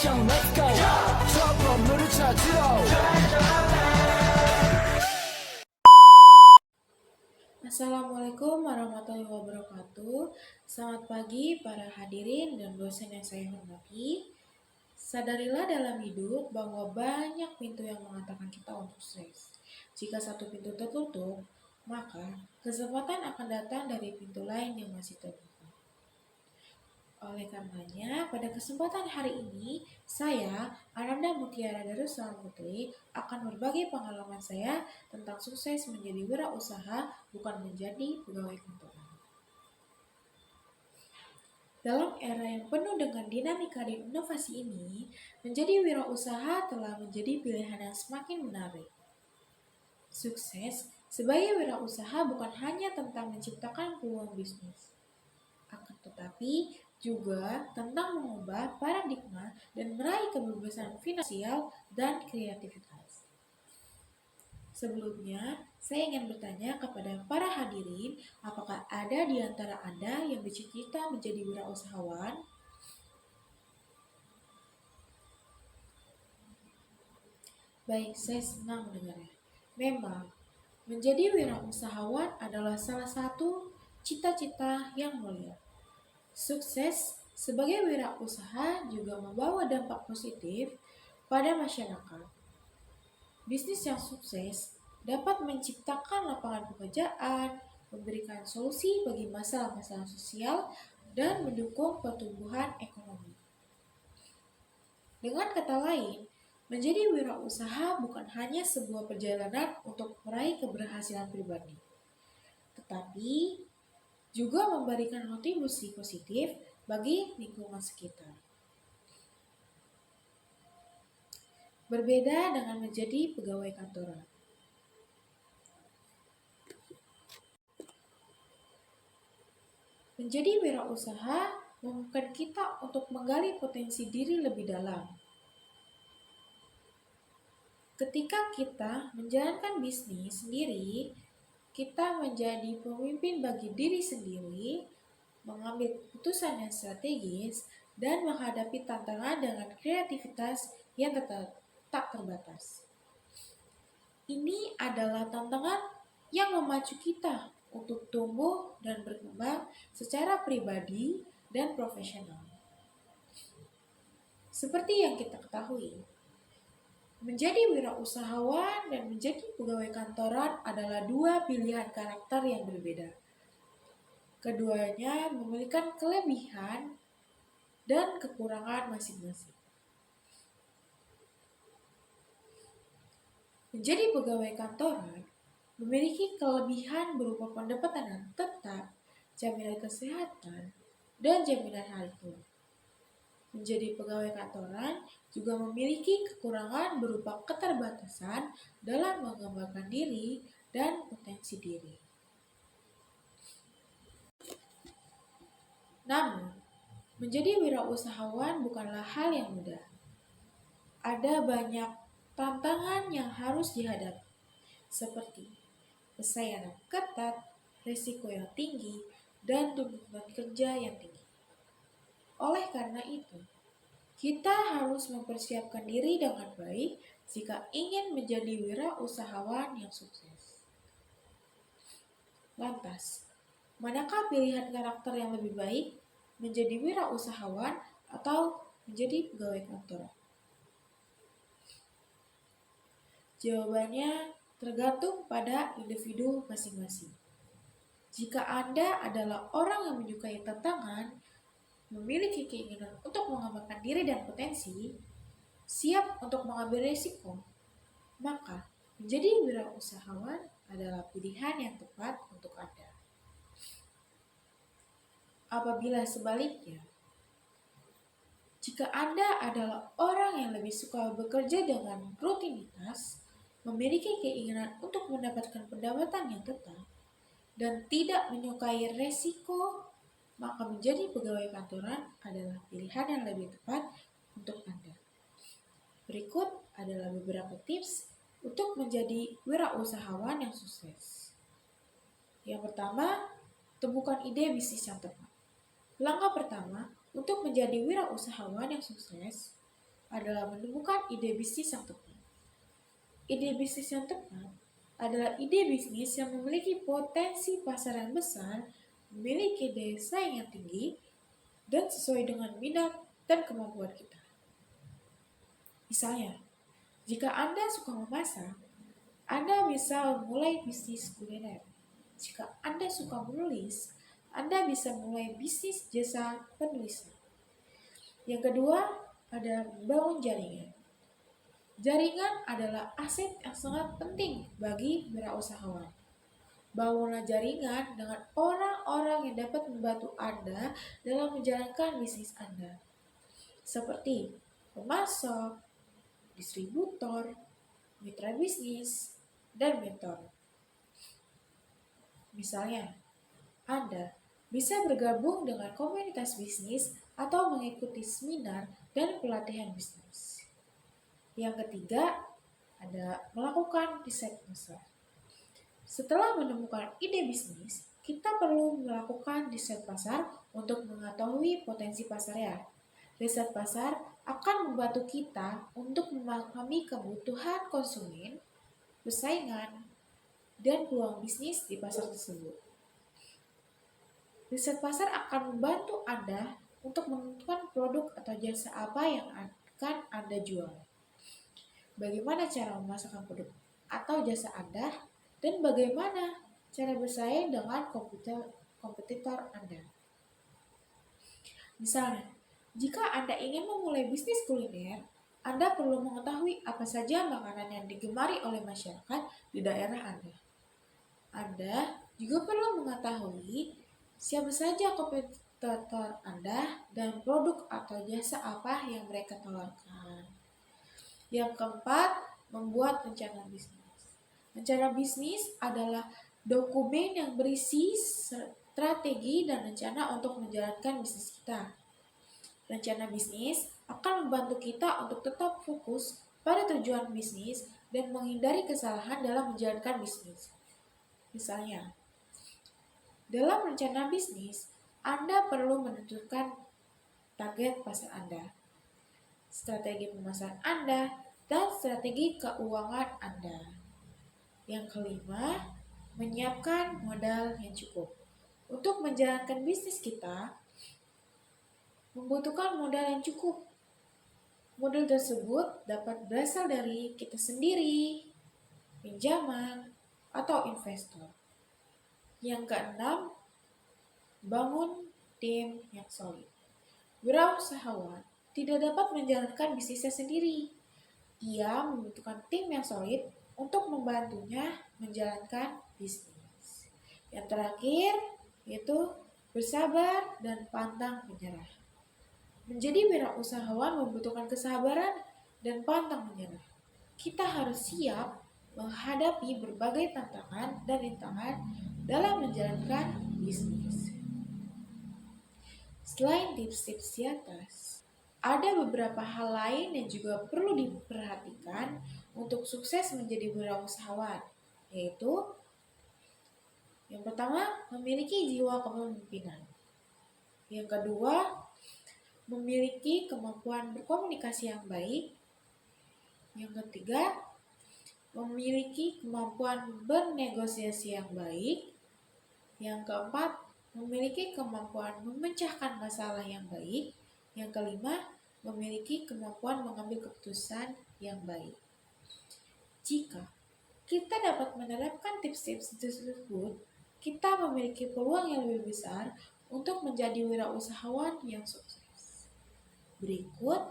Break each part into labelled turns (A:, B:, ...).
A: mission, let's go. trouble 찾으러.
B: Assalamualaikum warahmatullahi wabarakatuh. Selamat pagi para hadirin dan dosen yang saya hormati. Sadarilah dalam hidup bahwa banyak pintu yang mengatakan kita untuk sukses. Jika satu pintu tertutup, maka kesempatan akan datang dari pintu lain yang masih terbuka. Oleh karenanya, pada kesempatan hari ini, saya, Ananda Mutiara Darussalam Putri, akan berbagi pengalaman saya tentang sukses menjadi wirausaha, bukan menjadi pegawai kantoran. Dalam era yang penuh dengan dinamika dan inovasi ini, menjadi wirausaha telah menjadi pilihan yang semakin menarik. Sukses sebagai wirausaha bukan hanya tentang menciptakan peluang bisnis, akan tetapi juga tentang mengubah paradigma dan meraih kebebasan finansial dan kreativitas. Sebelumnya, saya ingin bertanya kepada para hadirin, apakah ada di antara Anda yang bercita-cita menjadi wirausahawan? Baik, saya senang mendengarnya. Memang, menjadi wirausahawan adalah salah satu cita-cita yang mulia. Sukses sebagai wirausaha juga membawa dampak positif pada masyarakat. Bisnis yang sukses dapat menciptakan lapangan pekerjaan, memberikan solusi bagi masalah-masalah sosial, dan mendukung pertumbuhan ekonomi. Dengan kata lain, menjadi wirausaha bukan hanya sebuah perjalanan untuk meraih keberhasilan pribadi, tetapi juga memberikan kontribusi positif bagi lingkungan sekitar. Berbeda dengan menjadi pegawai kantoran. Menjadi wirausaha memungkinkan kita untuk menggali potensi diri lebih dalam. Ketika kita menjalankan bisnis sendiri, kita menjadi pemimpin bagi diri sendiri, mengambil keputusan yang strategis, dan menghadapi tantangan dengan kreativitas yang tak terbatas. Ini adalah tantangan yang memacu kita untuk tumbuh dan berkembang secara pribadi dan profesional. Seperti yang kita ketahui, menjadi wirausahawan dan menjadi pegawai kantoran adalah dua pilihan karakter yang berbeda. Keduanya memiliki kelebihan dan kekurangan masing-masing. Menjadi pegawai kantoran memiliki kelebihan berupa pendapatan yang tetap, jaminan kesehatan, dan jaminan hari tua. Menjadi pegawai kantoran juga memiliki kekurangan berupa keterbatasan dalam mengembangkan diri dan potensi diri. Namun, menjadi wirausahawan bukanlah hal yang mudah. Ada banyak tantangan yang harus dihadapi, seperti persaingan ketat, risiko yang tinggi, dan tuntutan kerja yang tinggi. Oleh karena itu, kita harus mempersiapkan diri dengan baik jika ingin menjadi wirausahawan yang sukses. Lantas, manakah pilihan karakter yang lebih baik, menjadi wirausahawan atau menjadi pegawai kantor? Jawabannya tergantung pada individu masing-masing. Jika Anda adalah orang yang menyukai tantangan, memiliki keinginan untuk mengembangkan diri dan potensi, siap untuk mengambil risiko, maka menjadi wirausahawan adalah pilihan yang tepat untuk Anda. Apabila sebaliknya, jika Anda adalah orang yang lebih suka bekerja dengan rutinitas, memiliki keinginan untuk mendapatkan pendapatan yang tetap, dan tidak menyukai resiko, maka menjadi pegawai kantoran adalah pilihan yang lebih tepat untuk Anda. Berikut adalah beberapa tips untuk menjadi wirausahawan yang sukses. Yang pertama, temukan ide bisnis yang tepat. Langkah pertama untuk menjadi wirausahawan yang sukses, adalah menemukan ide bisnis yang tepat. Ide bisnis yang tepat adalah ide bisnis yang memiliki potensi pasar yang besar, memiliki daya saing yang tinggi, dan sesuai dengan minat dan kemampuan kita. Misalnya, jika Anda suka memasak, Anda bisa memulai bisnis kuliner. Jika Anda suka menulis, Anda bisa mulai bisnis jasa penulisan. Yang kedua, ada membangun jaringan. Jaringan adalah aset yang sangat penting bagi wirausahawan. Bangunlah jaringan dengan orang-orang yang dapat membantu Anda dalam menjalankan bisnis Anda, seperti pemasok, distributor, mitra bisnis, dan mentor. Misalnya, Anda bisa bergabung dengan komunitas bisnis atau mengikuti seminar dan pelatihan bisnis. Yang ketiga, ada melakukan riset pasar. Setelah menemukan ide bisnis, kita perlu melakukan riset pasar untuk mengetahui potensi pasarnya. Riset pasar akan membantu kita untuk memahami kebutuhan konsumen, persaingan, dan peluang bisnis di pasar tersebut. Riset pasar akan membantu Anda untuk menentukan produk atau jasa apa yang akan Anda jual. Bagaimana cara memasarkan produk atau jasa Anda, dan bagaimana cara bersaing dengan kompetitor Anda. Misalnya, jika Anda ingin memulai bisnis kuliner, Anda perlu mengetahui apa saja makanan yang digemari oleh masyarakat di daerah Anda. Anda juga perlu mengetahui siapa saja kompetitor Anda dan produk atau jasa apa yang mereka tawarkan. Yang keempat, membuat rencana bisnis. Rencana bisnis adalah dokumen yang berisi strategi dan rencana untuk menjalankan bisnis kita. Rencana bisnis akan membantu kita untuk tetap fokus pada tujuan bisnis dan menghindari kesalahan dalam menjalankan bisnis. Misalnya, dalam rencana bisnis, Anda perlu menentukan target pasar Anda, strategi pemasaran Anda, dan strategi keuangan Anda. Yang kelima, menyiapkan modal yang cukup. Untuk menjalankan bisnis kita, membutuhkan modal yang cukup. Modal tersebut dapat berasal dari kita sendiri, pinjaman, atau investor. Yang keenam, bangun tim yang solid. Wirausahawan tidak dapat menjalankan bisnisnya sendiri. Ia membutuhkan tim yang solid untuk membantunya menjalankan bisnis. Yang terakhir, yaitu bersabar dan pantang menyerah. Menjadi wirausahawan membutuhkan kesabaran dan pantang menyerah. Kita harus siap menghadapi berbagai tantangan dan rintangan dalam menjalankan bisnis. Selain tips-tips di atas, ada beberapa hal lain yang juga perlu diperhatikan untuk sukses menjadi wirausahawan, yaitu yang pertama, memiliki jiwa kepemimpinan. Yang kedua, memiliki kemampuan berkomunikasi yang baik. Yang ketiga, memiliki kemampuan bernegosiasi yang baik. Yang keempat, memiliki kemampuan memecahkan masalah yang baik. Yang kelima, memiliki kemampuan mengambil keputusan yang baik. Jika kita dapat menerapkan tips-tips tersebut, kita memiliki peluang yang lebih besar untuk menjadi wirausahawan yang sukses. Berikut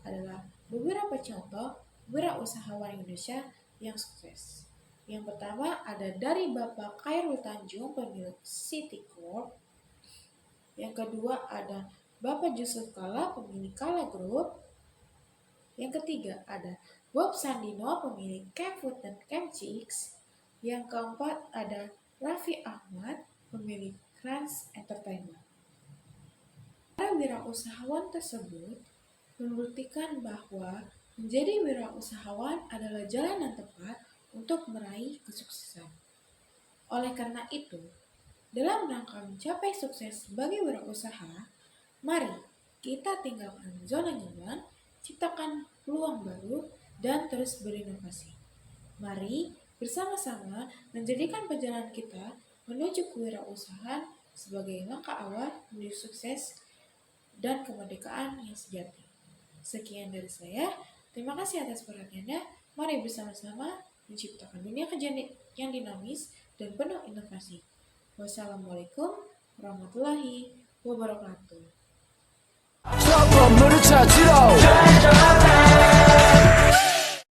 B: adalah beberapa contoh wirausahawan Indonesia yang sukses. Yang pertama ada dari Bapak Khairul Tanjung, pemilik City Corp. Yang kedua ada Bapak Yusuf Kala, pemilik Kala Group. Yang ketiga ada Bob Sandino, pemilik Campfood dan Campchicks. Yang keempat ada Raffi Ahmad, pemilik Krans Entertainment. Para wirausahawan tersebut membuktikan bahwa menjadi wirausahawan adalah jalan yang tepat untuk meraih kesuksesan. Oleh karena itu, dalam rangka mencapai sukses sebagai wirausaha, mari kita tinggalkan zona nyaman ciptakan peluang baru, dan terus berinovasi. Mari bersama-sama menjadikan perjalanan kita menuju kewirausahaan sebagai langkah awal menuju sukses dan kemerdekaan yang sejati. Sekian dari saya. Terima kasih atas perhatiannya. Mari bersama-sama menciptakan dunia kerja yang dinamis dan penuh inovasi. Wassalamualaikum warahmatullahi wabarakatuh.
A: 저 건물을 찾으러